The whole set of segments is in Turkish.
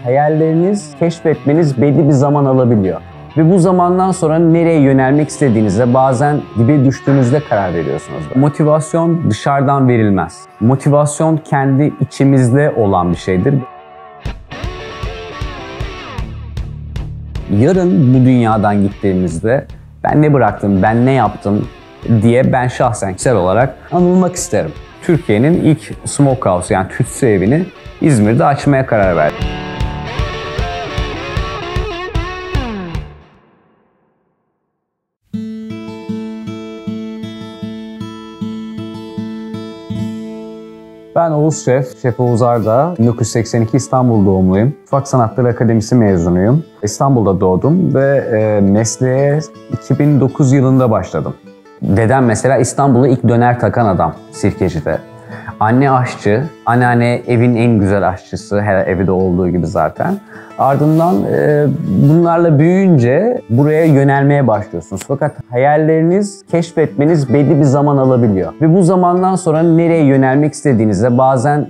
Hayalleriniz, keşfetmeniz belli bir zaman alabiliyor. Ve bu zamandan sonra nereye yönelmek istediğinizde bazen dibe düştüğünüzde karar veriyorsunuz. Motivasyon dışarıdan verilmez. Motivasyon kendi içimizde olan bir şeydir. Yarın bu dünyadan gittiğimizde ben ne bıraktım, ben ne yaptım diye ben şahsen kişisel olarak anılmak isterim. Türkiye'nin ilk smokehouse yani tütsü evini İzmir'de açmaya karar verdim. Ben Oğuz Şef Oğuz Arda. 1982 İstanbul doğumluyum. Mutfak Sanatları Akademisi mezunuyum. İstanbul'da doğdum ve mesleğe 2009 yılında başladım. Dedem mesela İstanbul'a ilk döner takan adam Sirkeci'de. Anne aşçı, anneanne evin en güzel aşçısı, her evde olduğu gibi zaten. Ardından bunlarla büyüyünce buraya yönelmeye başlıyorsunuz. Fakat hayalleriniz, keşfetmeniz belli bir zaman alabiliyor. Ve bu zamandan sonra nereye yönelmek istediğinizde bazen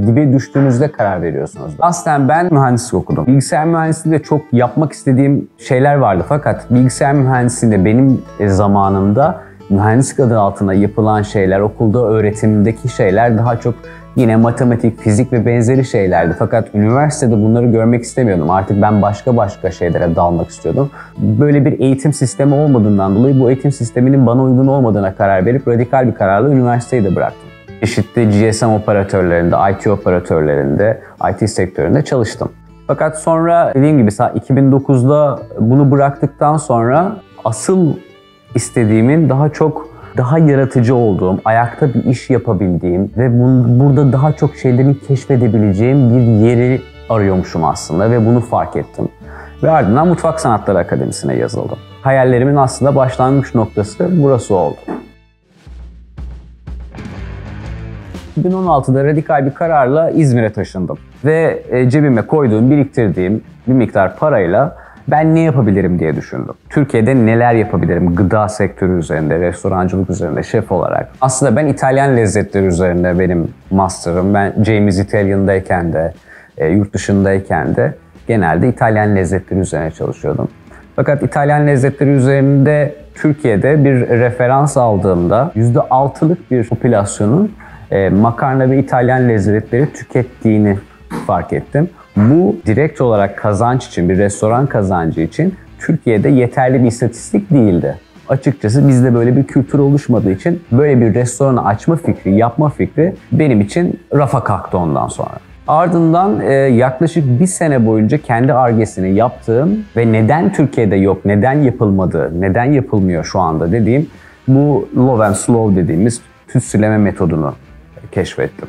dibe düştüğünüzde karar veriyorsunuz. Aslen ben mühendislik okudum. Bilgisayar mühendisliğinde çok yapmak istediğim şeyler vardı. Fakat bilgisayar mühendisliğinde benim zamanımda mühendislik adı altında yapılan şeyler, okulda öğretimdeki şeyler daha çok yine matematik, fizik ve benzeri şeylerdi. Fakat üniversitede bunları görmek istemiyordum. Artık ben başka şeylere dalmak istiyordum. Böyle bir eğitim sistemi olmadığından dolayı bu eğitim sisteminin bana uygun olmadığına karar verip radikal bir kararla üniversiteyi de bıraktım. Çeşitli GSM operatörlerinde, IT operatörlerinde, IT sektöründe çalıştım. Fakat sonra dediğim gibi 2009'da bunu bıraktıktan sonra asıl istediğimin daha yaratıcı olduğum, ayakta bir iş yapabildiğim ve burada daha çok şeyleri keşfedebileceğim bir yeri arıyormuşum aslında ve bunu fark ettim. Ve ardından Mutfak Sanatları Akademisi'ne yazıldım. Hayallerimin aslında başlangıç noktası burası oldu. 2016'da radikal bir kararla İzmir'e taşındım. Ve cebime koyduğum, biriktirdiğim bir miktar parayla ben ne yapabilirim diye düşündüm. Türkiye'de neler yapabilirim gıda sektörü üzerinde, restorancılık üzerinde şef olarak. Aslında ben İtalyan lezzetleri üzerinde benim master'ım. Ben James Italian'dayken de, yurt dışındayken de genelde İtalyan lezzetleri üzerine çalışıyordum. Fakat İtalyan lezzetleri üzerinde Türkiye'de bir referans aldığımda %6'lık bir popülasyonun makarna ve İtalyan lezzetleri tükettiğini fark ettim. Bu direkt olarak kazanç için, bir restoran kazancı için Türkiye'de yeterli bir istatistik değildi. Açıkçası bizde böyle bir kültür oluşmadığı için böyle bir restoranı açma fikri, yapma fikri benim için rafa kalktı ondan sonra. Ardından yaklaşık bir sene boyunca kendi Ar-Ge'sini yaptığım ve neden Türkiye'de yok, neden yapılmadı, neden yapılmıyor şu anda dediğim bu low and slow dediğimiz tütsüleme metodunu keşfettim.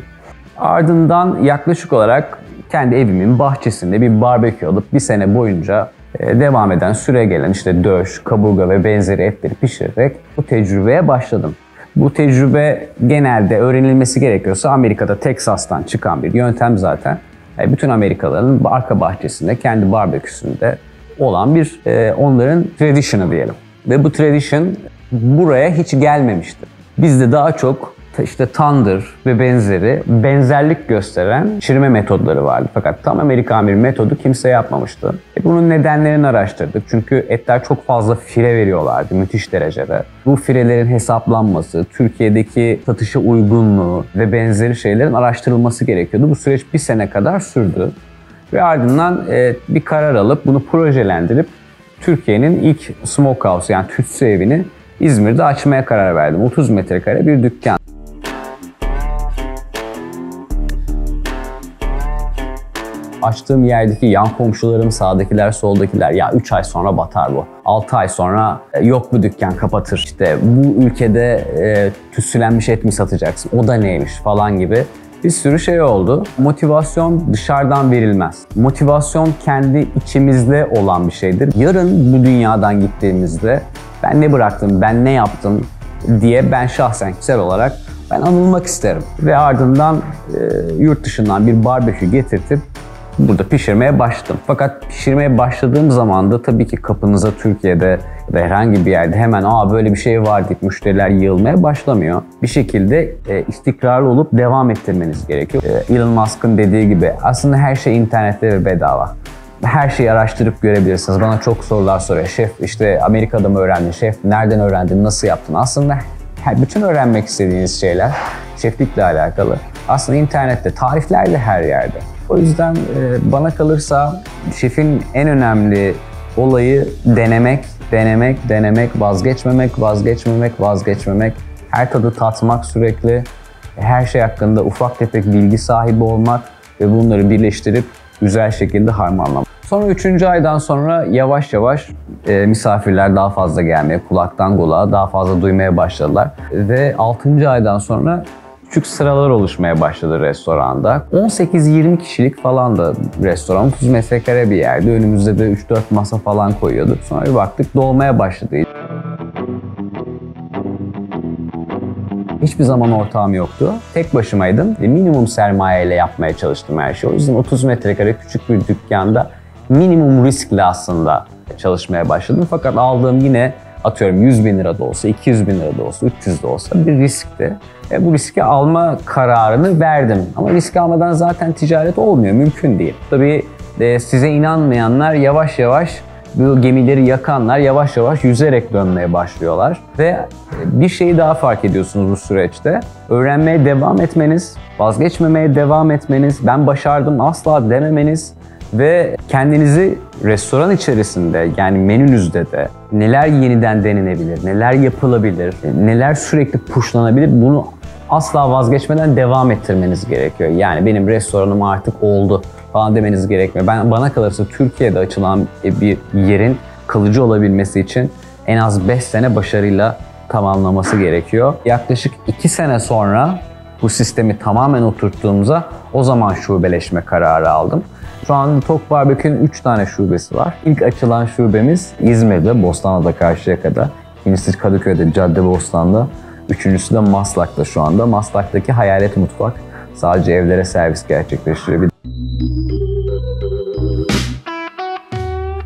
Ardından yaklaşık olarak kendi evimin bahçesinde bir barbekü alıp bir sene boyunca devam eden, süre gelen işte döş, kaburga ve benzeri etleri pişirerek bu tecrübeye başladım. Bu tecrübe genelde öğrenilmesi gerekiyorsa Amerika'da Teksas'tan çıkan bir yöntem zaten. Bütün Amerikalıların arka bahçesinde, kendi barbeküsünde olan bir onların tradition'ı diyelim. Ve bu tradition buraya hiç gelmemişti. Bizde daha çok işte tandır ve benzeri benzerlik gösteren pişirme metodları vardı. Fakat tam Amerikan bir metodu kimse yapmamıştı. Bunun nedenlerini araştırdık. Çünkü etler çok fazla fire veriyorlardı müthiş derecede. Bu firelerin hesaplanması, Türkiye'deki satışa uygunluğu ve benzeri şeylerin araştırılması gerekiyordu. Bu süreç bir sene kadar sürdü. Ve ardından bir karar alıp bunu projelendirip Türkiye'nin ilk smokehouse yani tütsü evini İzmir'de açmaya karar verdim. 30 metrekare bir dükkan. Açtığım yerdeki yan komşularım, sağdakiler, soldakiler ya 3 ay sonra batar bu. 6 ay sonra yok bu dükkan kapatır. İşte bu ülkede tütsülenmiş et mi satacaksın? O da neymiş falan gibi bir sürü şey oldu. Motivasyon dışarıdan verilmez. Motivasyon kendi içimizde olan bir şeydir. Yarın bu dünyadan gittiğimizde ben ne bıraktım, ben ne yaptım diye ben şahsen kişisel olarak ben anılmak isterim. Ve ardından yurt dışından bir barbekü getirtip burada pişirmeye başladım. Fakat pişirmeye başladığım zaman da tabii ki kapınıza Türkiye'de ya da herhangi bir yerde hemen böyle bir şey var deyip müşteriler yığılmaya başlamıyor. Bir şekilde istikrarlı olup devam ettirmeniz gerekiyor. Elon Musk'ın dediği gibi aslında her şey internette ve bedava. Her şeyi araştırıp görebilirsiniz. Bana çok sorular soruyor. Şef işte Amerika'da mı öğrendin? Şef nereden öğrendin? Nasıl yaptın? Aslında bütün öğrenmek istediğiniz şeyler şeflikle alakalı. Aslında internette, tarifler de her yerde. O yüzden bana kalırsa şefin en önemli olayı denemek, vazgeçmemek, her tadı tatmak sürekli, her şey hakkında ufak tefek bilgi sahibi olmak ve bunları birleştirip güzel şekilde harmanlamak. Sonra 3. aydan sonra yavaş yavaş misafirler daha fazla gelmeye, kulaktan kulağa daha fazla duymaya başladılar. Ve 6. aydan sonra küçük sıralar oluşmaya başladı restoranda. 18-20 kişilik falan da restoran, 30 metrekare bir yerde. Önümüzde de 3-4 masa falan koyuyorduk. Sonra bir baktık dolmaya başladı. Hiçbir zaman ortağım yoktu. Tek başımaydım. Minimum sermayeyle yapmaya çalıştım her şeyi. O yüzden 30 metrekare küçük bir dükkanda minimum riskle aslında çalışmaya başladım. Fakat aldığım yine atıyorum 100 bin lira da olsa, 200 bin lira da olsa, 300 de olsa bir riskti. Bu riski alma kararını verdim. Ama risk almadan zaten ticaret olmuyor, mümkün değil. Tabii size inanmayanlar yavaş yavaş, bu gemileri yakanlar yavaş yavaş yüzerek dönmeye başlıyorlar. Ve bir şeyi daha fark ediyorsunuz bu süreçte. Öğrenmeye devam etmeniz, vazgeçmemeye devam etmeniz, ben başardım asla dememeniz ve kendinizi restoran içerisinde, yani menünüzde de neler yeniden denenebilir, neler yapılabilir, neler sürekli pushlanabilir, bunu asla vazgeçmeden devam ettirmeniz gerekiyor. Yani benim restoranım artık oldu falan demeniz gerekmiyor. Bana kalırsa Türkiye'de açılan bir yerin kalıcı olabilmesi için en az 5 sene başarıyla tamamlaması gerekiyor. Yaklaşık 2 sene sonra bu sistemi tamamen oturttuğumuzda o zaman şubeleşme kararı aldım. Şu anda Tok Barbekü'nün 3 tane şubesi var. İlk açılan şubemiz İzmir'de, Bostanlı'da, Karşıyaka'da. İkincisi Kadıköy'de, Caddebostan'da. Üçüncüsü de Maslak'ta şu anda. Maslak'taki Hayalet Mutfak. Sadece evlere servis gerçekleştiriyor.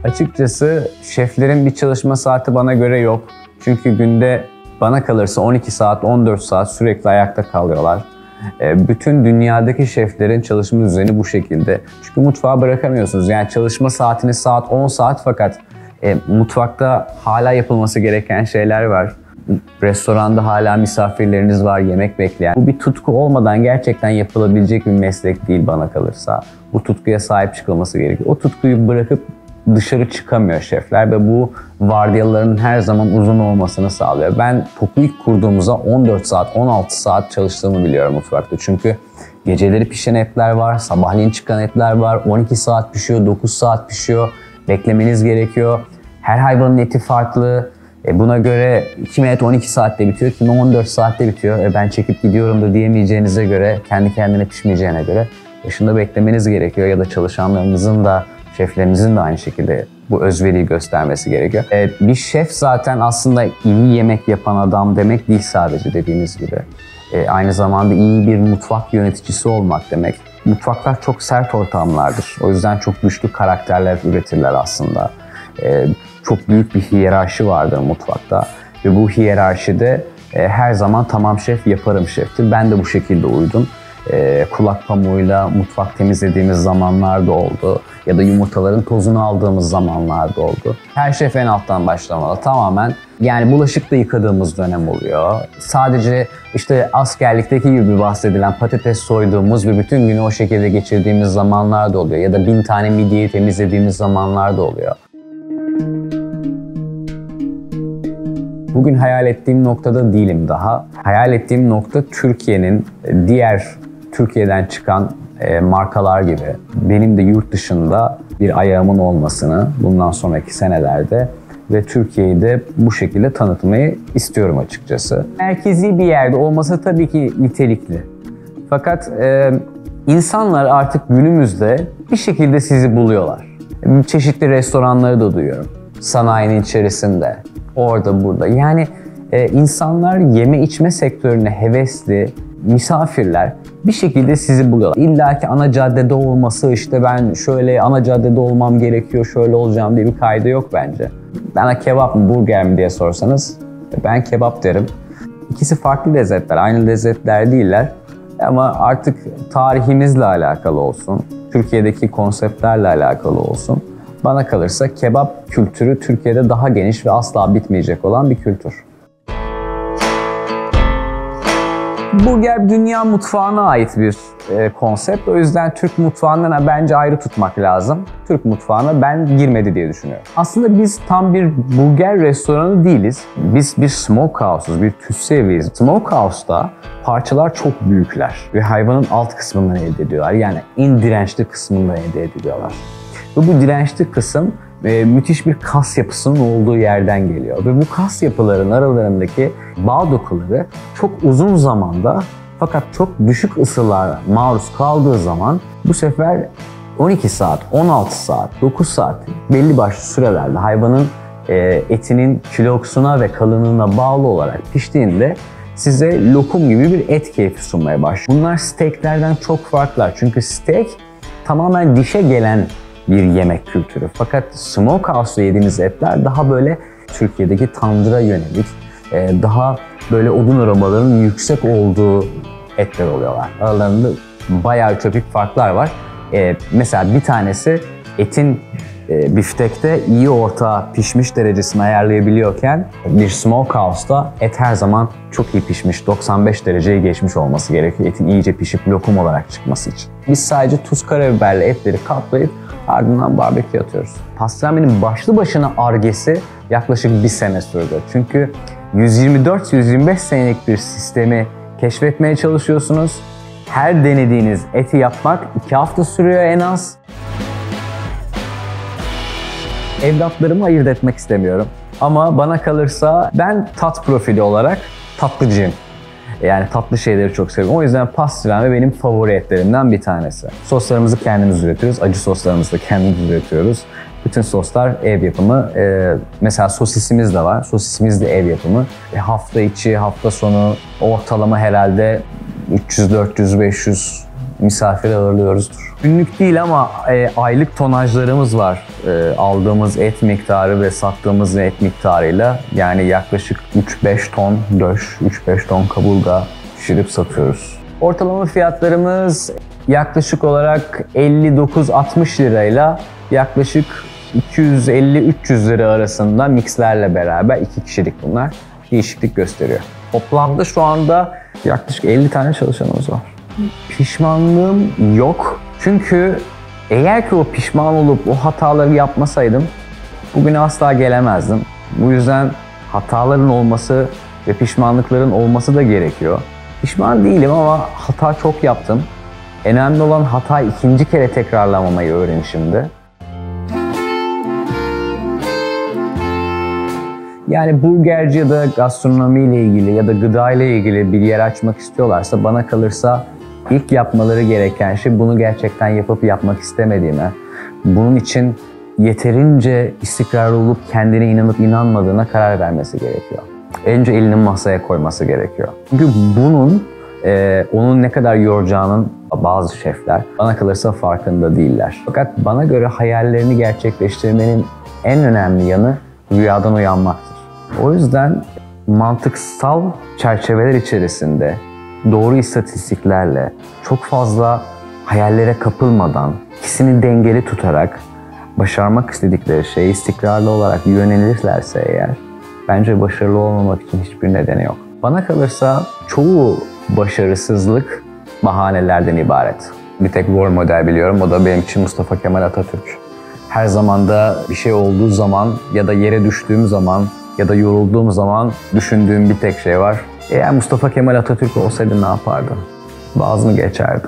Açıkçası şeflerin bir çalışma saati bana göre yok. Çünkü günde bana kalırsa 12 saat, 14 saat sürekli ayakta kalıyorlar. Bütün dünyadaki şeflerin çalışma düzeni bu şekilde. Çünkü mutfağı bırakamıyorsunuz. Yani çalışma saatiniz saat 10 saat fakat mutfakta hala yapılması gereken şeyler var. Restoranda hala misafirleriniz var, yemek bekleyen. Bu bir tutku olmadan gerçekten yapılabilecek bir meslek değil bana kalırsa. Bu tutkuya sahip çıkılması gerekiyor. O tutkuyu bırakıp dışarı çıkamıyor şefler ve bu vardiyaların her zaman uzun olmasını sağlıyor. Ben Tok'u ilk kurduğumuzda 14 saat, 16 saat çalıştığımı biliyorum mutfakta. Çünkü geceleri pişen etler var, sabahleyin çıkan etler var, 12 saat pişiyor, 9 saat pişiyor, beklemeniz gerekiyor. Her hayvanın eti farklı. Buna göre kimi et 12 saatte bitiyor, kimi 14 saatte bitiyor. Ben çekip gidiyorum da diyemeyeceğinize göre, kendi kendine pişmeyeceğine göre başında beklemeniz gerekiyor ya da çalışanlarınızın da, şeflerinizin de aynı şekilde bu özveriyi göstermesi gerekiyor. Bir şef zaten aslında iyi yemek yapan adam demek değil sadece dediğiniz gibi. Aynı zamanda iyi bir mutfak yöneticisi olmak demek. Mutfaklar çok sert ortamlardır. O yüzden çok güçlü karakterler üretirler aslında. Çok büyük bir hiyerarşi vardır mutfakta. Ve bu hiyerarşide her zaman tamam şef, yaparım şeftir. Ben de bu şekilde uydum. Kulak pamuğuyla mutfak temizlediğimiz zamanlar da oldu. Ya da yumurtaların tozunu aldığımız zamanlar da oldu. Her şef en alttan başlamalı. Tamamen yani bulaşık da yıkadığımız dönem oluyor. Sadece işte askerlikteki gibi bahsedilen patates soyduğumuz ve bütün günü o şekilde geçirdiğimiz zamanlar da oluyor. Ya da 1000 tane midyeyi temizlediğimiz zamanlar da oluyor. Bugün hayal ettiğim noktada değilim daha. Hayal ettiğim nokta Türkiye'nin diğer Türkiye'den çıkan markalar gibi benim de yurt dışında bir ayağımın olmasını bundan sonraki senelerde ve Türkiye'yi de bu şekilde tanıtmayı istiyorum açıkçası. Merkezi bir yerde olmasa tabii ki nitelikli. Fakat insanlar artık günümüzde bir şekilde sizi buluyorlar. Çeşitli restoranları da duyuyorum. Sanayinin içerisinde, orada burada. Yani insanlar yeme içme sektörüne hevesli misafirler bir şekilde sizi buluyorlar. İlla ki ana caddede olması, işte ben şöyle ana caddede olmam gerekiyor, şöyle olacağım diye bir kaydı yok bence. Bana kebap mı burger mi diye sorsanız ben kebap derim. İkisi farklı lezzetler, aynı lezzetler değiller. Ama artık tarihimizle alakalı olsun, Türkiye'deki konseptlerle alakalı olsun. Bana kalırsa kebap kültürü Türkiye'de daha geniş ve asla bitmeyecek olan bir kültür. Burger dünya mutfağına ait bir konsept. O yüzden Türk mutfağından bence ayrı tutmak lazım. Türk mutfağına ben girmedi diye düşünüyorum. Aslında biz tam bir burger restoranı değiliz. Biz bir smokehouse'uz, bir tütsü eviyiz. Smokehouse'da parçalar çok büyükler ve hayvanın alt kısmından elde ediyorlar. Yani en dirençli kısmından elde ediyorlar. Ve bu dirençli kısım müthiş bir kas yapısının olduğu yerden geliyor. Ve bu kas yapıların aralarındaki bağ dokuları çok uzun zamanda fakat çok düşük ısılara maruz kaldığı zaman bu sefer 12 saat, 16 saat, 9 saat belli başlı sürelerde hayvanın etinin kilosuna ve kalınlığına bağlı olarak piştiğinde size lokum gibi bir et keyfi sunmaya başlıyor. Bunlar steaklerden çok farklılar. Çünkü steak tamamen dişe gelen bir yemek kültürü. Fakat smokehouse'da yediğimiz etler daha böyle Türkiye'deki tandıra yönelik, daha böyle odun aromalarının yüksek olduğu etler oluyorlar. Aralarında bayağı ütopik farklar var. Mesela bir tanesi etin biftekte iyi orta pişmiş derecesini ayarlayabiliyorken bir smokehouse'da et her zaman çok iyi pişmiş, 95 dereceyi geçmiş olması gerekiyor. Etin iyice pişip lokum olarak çıkması için. Biz sadece tuz, karabiberle etleri katlayıp ardından barbekü atıyoruz. Pastrami'nin başlı başına Ar-Ge'si yaklaşık 1 sene sürdü. Çünkü 124-125 senelik bir sistemi keşfetmeye çalışıyorsunuz. Her denediğiniz eti yapmak 2 hafta sürüyor en az. Evlatlarımı ayırt etmek istemiyorum. Ama bana kalırsa ben tat profili olarak tatlıcıyım. Yani tatlı şeyleri çok seviyorum. O yüzden pastrami benim favori etlerimden bir tanesi. Soslarımızı kendimiz üretiyoruz. Acı soslarımızı da kendimiz üretiyoruz. Bütün soslar ev yapımı. Mesela sosisimiz de var. Sosisimiz de ev yapımı. Hafta içi, hafta sonu ortalama herhalde 300, 400, 500 misafir ağırlıyoruzdur. Günlük değil ama aylık tonajlarımız var. Aldığımız et miktarı ve sattığımız et miktarıyla yani yaklaşık 3-5 ton döş, 3-5 ton kaburga pişirip satıyoruz. Ortalama fiyatlarımız yaklaşık olarak 59-60 lirayla yaklaşık 250-300 lira arasında mixlerle beraber 2 kişilik bunlar değişiklik gösteriyor. Toplamda şu anda yaklaşık 50 tane çalışanımız var. Pişmanlığım yok. Çünkü eğer ki o pişman olup o hataları yapmasaydım bugüne asla gelemezdim. Bu yüzden hataların olması ve pişmanlıkların olması da gerekiyor. Pişman değilim ama hata çok yaptım. Önemli olan hatayı ikinci kere tekrarlamamayı öğrenişimdi. Yani burgerci ya da gastronomiyle ilgili ya da gıda ile ilgili bir yer açmak istiyorlarsa bana kalırsa İlk yapmaları gereken şey bunu gerçekten yapmak istemediğine, bunun için yeterince istikrarlı olup kendine inanıp inanmadığına karar vermesi gerekiyor. Önce elini masaya koyması gerekiyor. Çünkü bunun onun ne kadar yoracağının bazı şefler bana kalırsa farkında değiller. Fakat bana göre hayallerini gerçekleştirmenin en önemli yanı rüyadan uyanmaktır. O yüzden mantıksal çerçeveler içerisinde doğru istatistiklerle, çok fazla hayallere kapılmadan, ikisini dengeli tutarak başarmak istedikleri şeye istikrarlı olarak yönelirlerse eğer, bence başarılı olmamak için hiçbir nedeni yok. Bana kalırsa çoğu başarısızlık bahanelerden ibaret. Bir tek rol model biliyorum, o da benim için Mustafa Kemal Atatürk. Her zaman da bir şey olduğu zaman ya da yere düştüğüm zaman ya da yorulduğum zaman düşündüğüm bir tek şey var. Eğer Mustafa Kemal Atatürk olsaydı ne yapardı? Vaz mı geçerdi?